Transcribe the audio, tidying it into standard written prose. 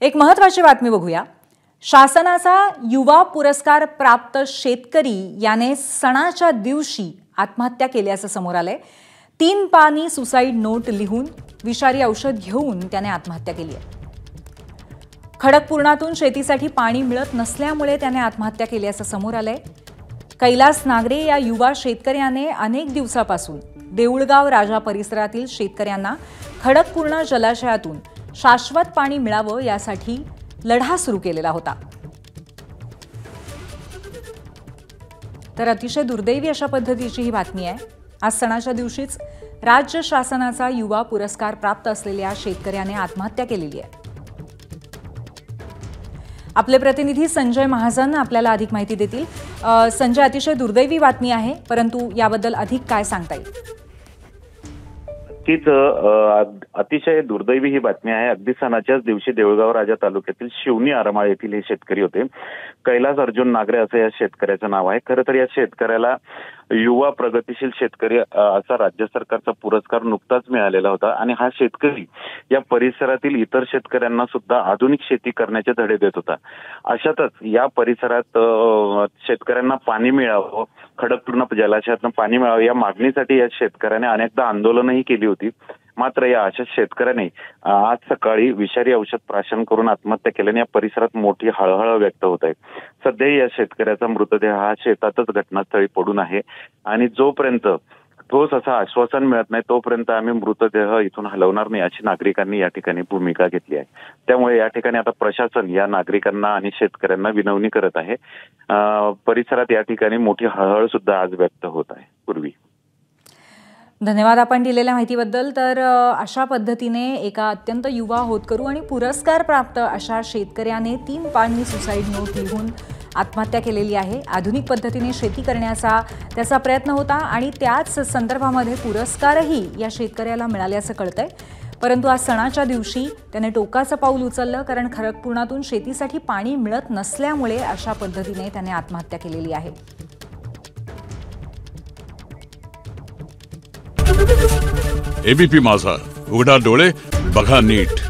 एक महत्त्वाची बातमी बघूया। शासनाचा युवा पुरस्कार प्राप्त शेतकरी याने सणाच्या दिवशी आत्महत्या केल्याचं समोर आलंय। 3 पानी सुसाईड नोट लिहून विषारी औषध घेऊन त्याने आत्महत्या केली आहे। खडकपूर्णातून शेतीसाठी पाणी मिळत नसल्यामुळे त्याने आत्महत्या केल्याचं समोर आलंय। कैलास नागरे या युवा शेतकऱ्याने अनेक दिवसापासून देऊळगाव राजा परिसरातील शेतकऱ्यांना खडकपूर्णा जलाशयातून शाश्वत पाणी मिळावं यासाठी लढा सुरू केलेला होता। तर अतिशय दुर्दैवी अशा पद्धतीची ही बातमी आहे। आज सणाच्या दिवशीच राज्य शासनाचा युवा पुरस्कार प्राप्त असलेल्या शेतकऱ्याने आत्महत्या केलेली आहे। आपले प्रतिनिधी संजय महाजन आपल्याला अधिक माहिती देतील। संजय, अतिशय दुर्दैवी बातमी आहे, परंतु याबद्दल अधिक काय सांगता येईल? तीच अतिशय दुर्दैवी ही बातमी आहे। अगदी सणाच्याच दिवशी देऊळगाव राजा तालुक्यातील शिवनी आरमाळ येथील हे शेतकरी होते। कैलास अर्जुन नागरे असं या शेतकऱ्याचं नाव आहे। खरं तर या शेतकऱ्याला युवा प्रगतिशील शेतकरी असा राज्य सरकारचा पुरस्कार नुकताच मिळालेला होता आणि हा शेतकरी या परिसरातील इतर शेतकऱ्यांना सुद्धा आधुनिक शेती करण्याचे धडे देत होता। अशातच या परिसरात शेतकऱ्यांना पाणी मिळावं, खडकपूर्णा जलाशयातून पाणी मिळावं या मागणीसाठी या शेतकऱ्याने अनेकदा आंदोलनही केली होती। मात्र या अशा शेतकऱ्याने आज सकाळी विषारी औषध प्राशन करून आत्महत्या केल्याने या परिसरात मोठी हळहळ व्यक्त होत आहे। सध्या या शेतकऱ्याचा मृतदेह हा शेतातच घटनास्थळी पडून आहे आणि जोपर्यंत ठोस असं आश्वासन मिळत नाही तोपर्यंत आम्ही मृतदेह इथून हलवणार नाही अशी नागरिकांनी या ठिकाणी भूमिका घेतली आहे। त्यामुळे या ठिकाणी आता प्रशासन या नागरिकांना आणि शेतकऱ्यांना विनवणी करत आहे। परिसरात या ठिकाणी मोठी हळहळ सुद्धा आज व्यक्त होत आहे। पूर्वी धन्यवाद आपण दिलेल्या माहितीबद्दल। तर अशा पद्धतीने एका अत्यंत युवा होतकरू आणि पुरस्कार प्राप्त अशा शेतकऱ्याने 3 पानी सुसाईड नोट लिहून आत्महत्या केलेली आहे। आधुनिक पद्धतीने शेती करण्याचा त्याचा प्रयत्न होता आणि त्याच संदर्भामध्ये पुरस्कारही या शेतकऱ्याला मिळाल्याचं कळतंय। परंतु आज सणाच्या दिवशी त्याने टोकाचं पाऊल उचललं, कारण खडकपूर्णातून शेतीसाठी पाणी मिळत नसल्यामुळे अशा पद्धतीने त्याने आत्महत्या केलेली आहे। एबीपी माझा, उघडा डोळे बघा नीट।